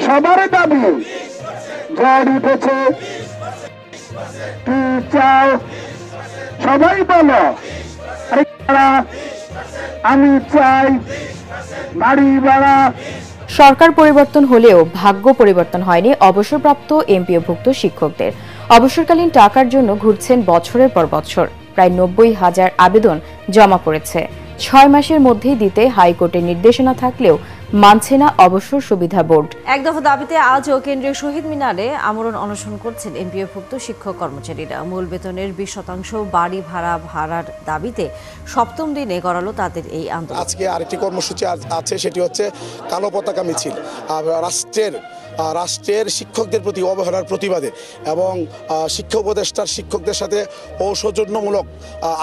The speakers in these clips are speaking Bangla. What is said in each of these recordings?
সবার দাবি ঝড় উঠেছে, কি চাও সবাই বলো। আমি চাই বাড়ি ভাড়া। সরকার পরিবর্তন হলেও ভাগ্য পরিবর্তন হয়নি অবসরপ্রাপ্ত এমপিওভুক্ত শিক্ষকদের। অবসরকালীন টাকার জন্য ঘুরছেন বছরের পর বছর। প্রায় 90,000 আবেদন জমা পড়েছে। 6 মাসের মধ্যেই দিতে হাইকোর্টের নির্দেশনা থাকলেও মানছে না অবসর সুবিধা বোর্ড। এক দফা দাবিতে আজও কেন্দ্রীয় শহীদ মিনারে আমরণ অনশন করছেন এমপিওভুক্ত শিক্ষক কর্মচারীরা। মূল বেতনের 20% বাড়ি ভাড়ার দাবিতে 7ম দিনে গড়ালো তাদের এই আন্দোলন। আজকে আরেকটি কর্মসূচি আছে, সেটি হচ্ছে কালো পতাকা মিছিল। রাষ্ট্রের শিক্ষকদের প্রতি অবহেলার প্রতিবাদে এবং শিক্ষা উপদেষ্টার শিক্ষকদের সাথে অসৌজন্যমূলক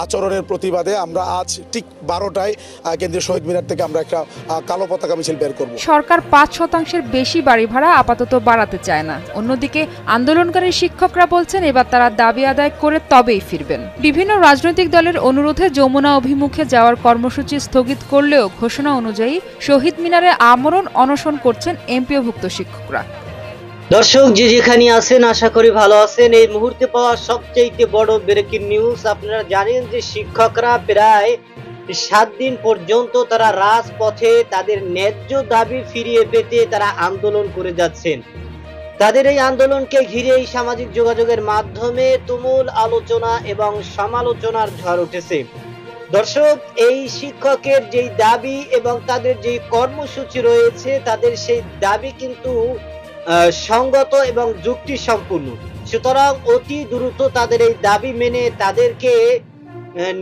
আচরণের প্রতিবাদে আমরা আজ ঠিক 12টায় কেন্দ্রীয় শহীদ মিনার থেকে আমরা একটা কালো পতাকা মিছিল বের করব। সরকার 5% বেশি বাড়ি ভাড়া আপাতত বাড়াতে চায় না। অন্যদিকে আন্দোলনকারী শিক্ষকরা বলছেন এবার তারা দাবি আদায় করে তবেই ফিরবেন। বিভিন্ন রাজনৈতিক দলের অনুরোধে যমুনা অভিমুখে যাওয়ার কর্মসূচি স্থগিত করলেও ঘোষণা অনুযায়ী শহীদ মিনারে আমরণ অনশন করছেন এমপিওভুক্ত শিক্ষকরা। দর্শক যে যেখানে আছেন আশা করি ভালো আছেন। এই মুহূর্তে পাওয়া সবচেয়ে বড় ব্রেকিং নিউজ, আপনারা জানেন যে শিক্ষকরা প্রায় 7 দিন পর্যন্ত তারা রাজপথে তাদের ন্যায্য দাবি ফিরিয়ে পেতে তারা আন্দোলন করে যাচ্ছেন। তাদের এই আন্দোলনকে ঘিরেই সামাজিক যোগাযোগের মাধ্যমে তুমুল আলোচনা এবং সমালোচনার ঝড় উঠেছে। দর্শক, এই শিক্ষকের যেই দাবি এবং তাদের যেই কর্মসূচি রয়েছে, তাদের সেই দাবি কিন্তু সঙ্গত এবং যুক্তি সম্পূর্ণ। সুতরাং অতি দ্রুত তাদের এই দাবি মেনে তাদেরকে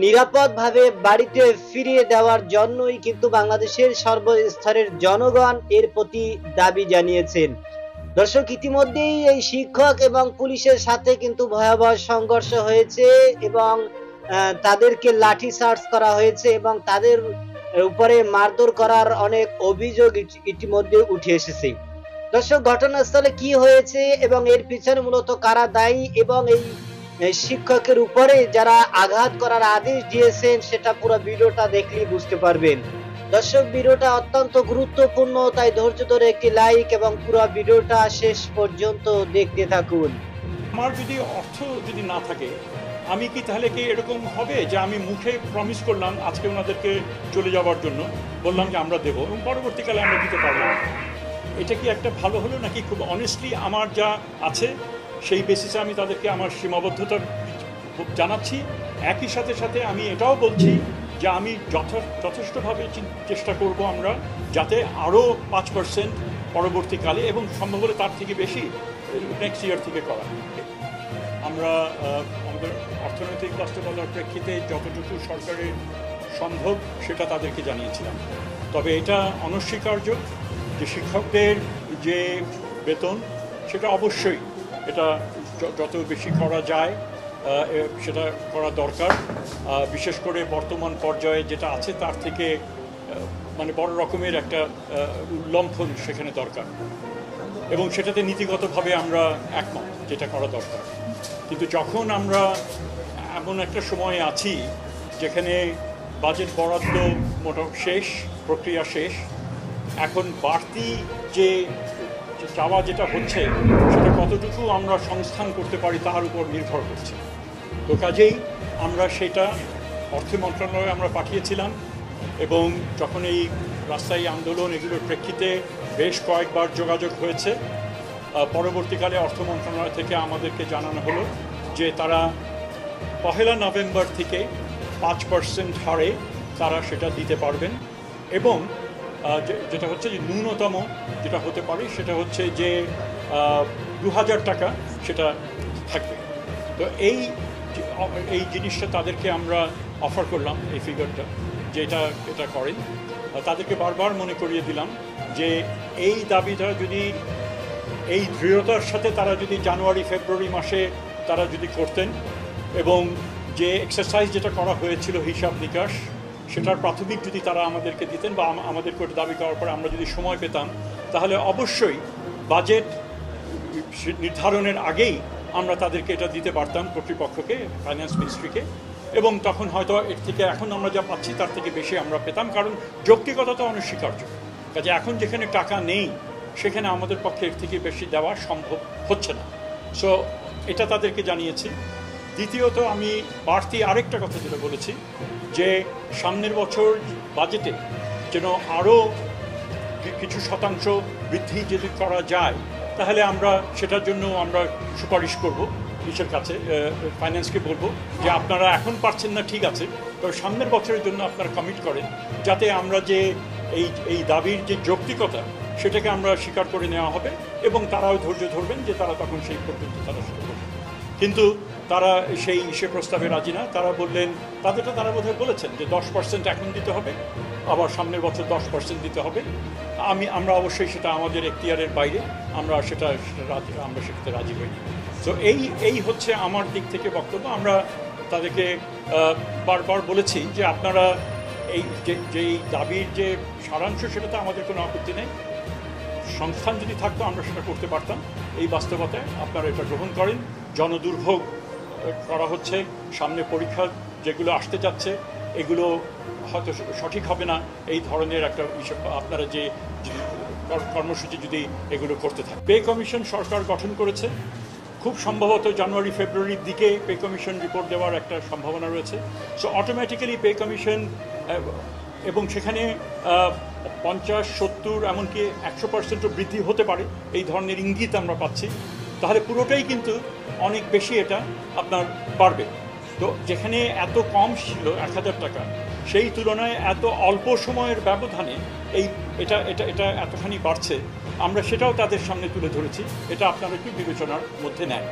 নিরাপদভাবে বাড়িতে ফিরিয়ে দেওয়ার জন্যই কিন্তু বাংলাদেশের সর্বস্তরের জনগণ এর প্রতি দাবি জানিয়েছেন। দর্শক, ইতিমধ্যেই এই শিক্ষক এবং পুলিশের সাথে কিন্তু ভয়াবহ সংঘর্ষ হয়েছে এবং তাদেরকে লাঠি চার্জ করা হয়েছে এবং তাদের উপরে মারধর করার অনেক অভিযোগ ইতিমধ্যে উঠে এসেছে। দর্শক, ঘটনাস্থলে কি হয়েছে এবং এর পিছনে মূলত কারা দায়ী এবং এই শিক্ষকের উপরে যারা আঘাত করার আদেশ দিয়েছেন সেটা পুরো ভিডিওটা দেখলেই বুঝতে পারবেন। দর্শক, ভিডিওটা অত্যন্ত গুরুত্বপূর্ণ, তাই ধৈর্য ধরে একটি লাইক এবং পুরো ভিডিওটা শেষ পর্যন্ত দেখতে থাকুন। আমার যদি অর্থ যদি না থাকে, আমি কি তাহলে কি এরকম হবে যে আমি মুখে প্রমিস করলাম আজকে ওনাদেরকে চলে যাওয়ার জন্য, বললাম যে আমরা দেবো এবং পরবর্তীকালে আমরা দিতে পারলাম? এটা কি একটা ভালো হলো নাকি? খুব অনেস্টলি আমার যা আছে সেই বেসিসে আমি তাদেরকে আমার সীমাবদ্ধতা জানাচ্ছি। একই সাথে সাথে আমি এটাও বলছি যে আমি যথেষ্টভাবে চেষ্টা করব আমরা যাতে আরও 5% পরবর্তীকালে এবং সম্ভব হলে তার থেকে বেশি নেক্সট ইয়ার থেকে করা। আমরা আমাদের অর্থনৈতিক বাস্তবতার প্রেক্ষিতে যতটুকু সরকারের সম্ভব সেটা তাদেরকে জানিয়েছিলাম। তবে এটা অনস্বীকার্য যে শিক্ষকদের যে বেতন সেটা অবশ্যই এটা যত বেশি করা যায় সেটা করা দরকার। বিশেষ করে বর্তমান পর্যায়ে যেটা আছে তার থেকে মানে বড় রকমের একটা লম্ফন সেখানে দরকার এবং সেটাতে নীতিগতভাবে আমরা একমত যেটা করা দরকার। কিন্তু যখন আমরা এমন একটা সময়ে আছি যেখানে বাজেট বরাদ্দ মোটামুটি শেষ, প্রক্রিয়া শেষ, এখন বাড়তি যে চাওয়া যেটা হচ্ছে সেটা কতটুকু আমরা সংস্থান করতে পারি তার উপর নির্ভর করছে। তো কাজেই আমরা সেটা অর্থ মন্ত্রণালয়ে আমরা পাঠিয়েছিলাম এবং যখন এই রাস্তায় আন্দোলন এগুলোর প্রেক্ষিতে বেশ কয়েকবার যোগাযোগ হয়েছে, পরবর্তীকালে অর্থ মন্ত্রণালয় থেকে আমাদেরকে জানানো হলো যে তারা 1 নভেম্বর থেকে 5% হারে তারা সেটা দিতে পারবেন এবং যেটা হচ্ছে যে ন্যূনতম যেটা হতে পারে সেটা হচ্ছে যে 2000 টাকা সেটা থাকবে। তো এই জিনিসটা তাদেরকে আমরা অফার করলাম, এই ফিগারটা যেটা এটা করেন। তাদেরকে বারবার মনে করিয়ে দিলাম যে এই দাবিটা যদি এই দৃঢ়তার সাথে তারা যদি জানুয়ারি ফেব্রুয়ারি মাসে তারা যদি করতেন এবং যে এক্সারসাইজ যেটা করা হয়েছিল হিসাব নিকাশ সেটার প্রাথমিক যদি তারা আমাদেরকে দিতেন বা আমাদেরকে ওটা দাবি করার পরে আমরা যদি সময় পেতাম, তাহলে অবশ্যই বাজেট নির্ধারণের আগেই আমরা তাদেরকে এটা দিতে পারতাম, কর্তৃপক্ষকে, ফাইন্যান্স মিনিস্ট্রিকে, এবং তখন হয়তো এর থেকে এখন আমরা যা পাচ্ছি তার থেকে বেশি আমরা পেতাম, কারণ যৌক্তিকতা তো অনস্বীকার্য। কাজে এখন যেখানে টাকা নেই সেখানে আমাদের পক্ষে এর থেকে বেশি দেওয়া সম্ভব হচ্ছে না। সো এটা তাদেরকে জানিয়েছি। দ্বিতীয়ত আমি বাড়তি আরেকটা কথা যেটা বলেছি যে সামনের বছর বাজেটে যেন আরও কিছু শতাংশ বৃদ্ধি যদি করা যায় তাহলে আমরা সেটার জন্য আমরা সুপারিশ করব ইসের কাছে, ফাইন্যান্সকে বলবো যে আপনারা এখন পারছেন না ঠিক আছে, তবে সামনের বছরের জন্য আপনারা কমিট করেন যাতে আমরা যে এই দাবির যে যৌক্তিকতা সেটাকে আমরা স্বীকার করে নেওয়া হবে এবং তারাও ধৈর্য ধরবেন যে তারা তখন সেই পর্যন্ত তারা সেটা করবে। কিন্তু তারা সে প্রস্তাবে রাজি না। তারা বললেন তারা বোধহয় বলেছেন যে 10% এখন দিতে হবে, আবার সামনের বছর 10% দিতে হবে। আমরা অবশ্যই সেটা আমাদের এখতিয়ারের বাইরে, আমরা সেটাতে রাজি হইনি। তো এই হচ্ছে আমার দিক থেকে বক্তব্য। আমরা তাদেরকে বারবার বলেছি যে আপনারা যেই দাবির যে সারাংশ সেটাতে আমাদের কোনো আপত্তি নেই, সংস্থান যদি থাকতো আমরা সেটা করতে পারতাম। এই বাস্তবতায় আপনারা এটা গ্রহণ করেন। জনদুর্ভোগ করা হচ্ছে, সামনে পরীক্ষা যেগুলো আসতে যাচ্ছে এগুলো হয়তো সঠিক হবে না, এই ধরনের একটা বিষয় আপনারা যে কর্মসূচি যদি এগুলো করতে থাকে। পে কমিশন সরকার গঠন করেছে, খুব সম্ভবত জানুয়ারি ফেব্রুয়ারির দিকে পে কমিশন রিপোর্ট দেওয়ার একটা সম্ভাবনা রয়েছে। সো অটোমেটিক্যালি পে কমিশন এবং সেখানে 50-70 এমনকি 100% বৃদ্ধি হতে পারে এই ধরনের ইঙ্গিত আমরা পাচ্ছি। তাহলে পুরোটাই কিন্তু অনেক বেশি এটা আপনার বাড়বে। তো যেখানে এত কম ছিল 1000 টাকা, সেই তুলনায় এত অল্প সময়ের ব্যবধানে এটা এতখানি বাড়ছে, আমরা সেটাও তাদের সামনে তুলে ধরেছি। এটা আপনারা একটু বিবেচনার মধ্যে নেন।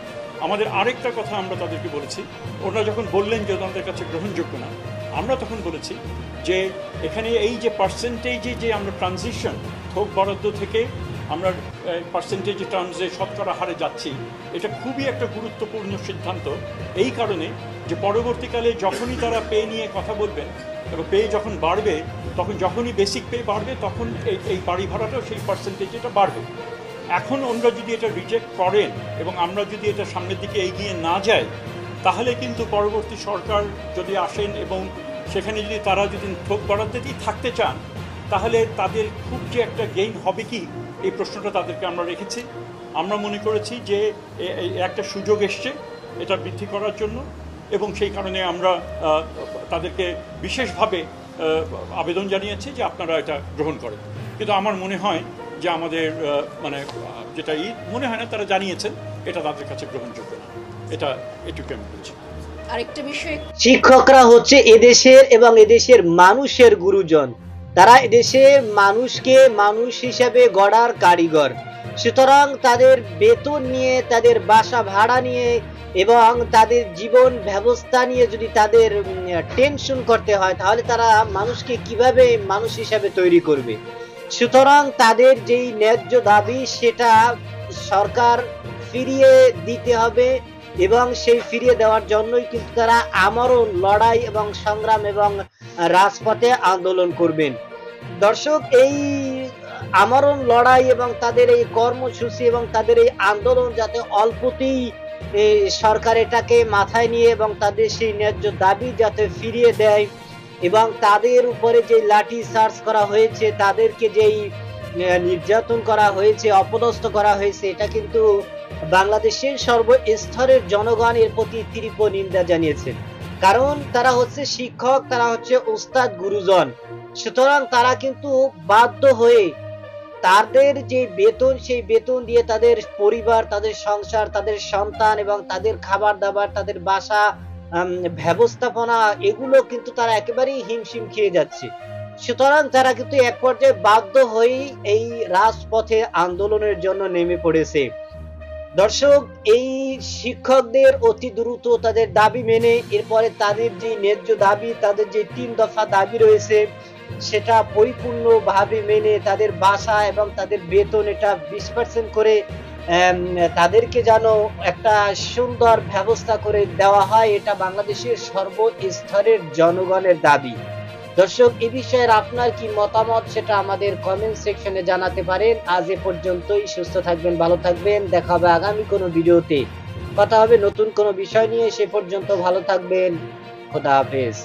আমাদের আরেকটা কথা আমরা তাদেরকে বলেছি, ওরা যখন বললেন যে ওনাদের কাছে গ্রহণযোগ্য না, আমরা তখন বলেছি যে এখানে এই যে পার্সেন্টেজে যে আমরা ট্রানজিশন থোক বরাদ্দ থেকে আমরা পার্সেন্টেজ টার্মসে শতকরা হারে যাচ্ছি, এটা খুবই একটা গুরুত্বপূর্ণ সিদ্ধান্ত। এই কারণে যে পরবর্তীকালে যখনই তারা পে নিয়ে কথা বলবেন এবং পে যখন বাড়বে, তখন যখনই বেসিক পে বাড়বে তখন এই বাড়ি ভাড়াটাও সেই পার্সেন্টেজ এটা বাড়বে। এখন ওনারা যদি এটা রিজেক্ট করেন এবং আমরা যদি এটা সামনের দিকে এগিয়ে না যাই, তাহলে কিন্তু পরবর্তী সরকার যদি আসেন এবং সেখানে যদি তারা যদি থোক বরাদ্দেই থাকতে চান, তাহলে তাদের খুব যে একটা গেইন হবে কি, এই প্রশ্নটা তাদেরকে আমরা রেখেছি। আমরা মনে করেছি যে একটা সুযোগ এসছে এটা বৃদ্ধি করার জন্য এবং সেই কারণে আমরা তাদেরকে বিশেষভাবে আবেদন জানিয়েছি যে আপনারা এটা গ্রহণ করেন। কিন্তু আমার মনে হয় যে আমাদের যেটা মনে হয় না তারা জানিয়েছেন এটা তাদের কাছে গ্রহণযোগ্য না, এটা এটুকু আমি বলছি। আরেকটা বিষয়, শিক্ষকরা হচ্ছে এদেশের এবং এদেশের মানুষের গুরুজন। তারা এদেশের মানুষকে মানুষ হিসেবে গড়ার কারিগর। সুতরাং তাদের বেতন নিয়ে, তাদের বাসা ভাড়া নিয়ে এবং তাদের জীবন ব্যবস্থা নিয়ে যদি তাদের টেনশন করতে হয়, তাহলে তারা মানুষকে কিভাবে মানুষ হিসেবে তৈরি করবে? সুতরাং তাদের যেই ন্যায্য দাবি সেটা সরকার ফিরিয়ে দিতে হবে এবং সেই ফিরিয়ে দেওয়ার জন্যই কিন্তু তারা আমরণ লড়াই এবং সংগ্রাম এবং রাজপথে আন্দোলন করবেন। দর্শক, এই আমরণ লড়াই এবং তাদের এই কর্মসূচি এবং তাদের এই আন্দোলন যাতে অল্পতেই সরকার এটাকে মাথায় নিয়ে এবং তাদের সেই ন্যায্য দাবি যাতে ফিরিয়ে দেয় এবং তাদের উপরে যে লাঠি চার্জ করা হয়েছে, তাদেরকে যেই নির্যাতন করা হয়েছে, অপদস্থ করা হয়েছে, এটা কিন্তু বাংলাদেশের সর্বস্তরের জনগণ এর প্রতি তীব্র নিন্দা জানিয়েছেন। কারণ তারা হচ্ছে শিক্ষক, তারা হচ্ছে ওস্তাদ গুরুজন। সুতরাং তারা কিন্তু বাধ্য হয়ে তাদের যে বেতন, সেই বেতন দিয়ে তাদের পরিবার, তাদের সংসার, তাদের সন্তান এবং তাদের খাবার দাবার, তাদের বাসা ব্যবস্থাপনা, এগুলো কিন্তু তারা একেবারেই হিমশিম খেয়ে যাচ্ছে। সুতরাং তারা কিন্তু এক পর্যায়ে বাধ্য হয়েই এই রাজপথে আন্দোলনের জন্য নেমে পড়েছে। দর্শক, এই শিক্ষকদের অতি দ্রুত তাদের দাবি মেনে এরপরে তাদের যে ন্যায্য দাবি, তাদের যে 3 দফা দাবি রয়েছে সেটা পরিপূর্ণভাবে মেনে তাদের বাসা এবং তাদের বেতন এটা 20% করে তাদেরকে যেন একটা সুন্দর ব্যবস্থা করে দেওয়া হয়, এটা বাংলাদেশের সর্বস্তরের জনগণের দাবি। দর্শক, এই বিষয়ে আপনার কি মতামত সেটা আমাদের কমেন্ট সেকশনে জানাতে পারেন। আজ এ পর্যন্তই। সুস্থ থাকবেন, ভালো থাকবেন। দেখা হবে আগামী কোনো ভিডিওতে, কথা হবে নতুন কোনো বিষয় নিয়ে। সে পর্যন্ত ভালো থাকবেন। খোদা হাফেজ।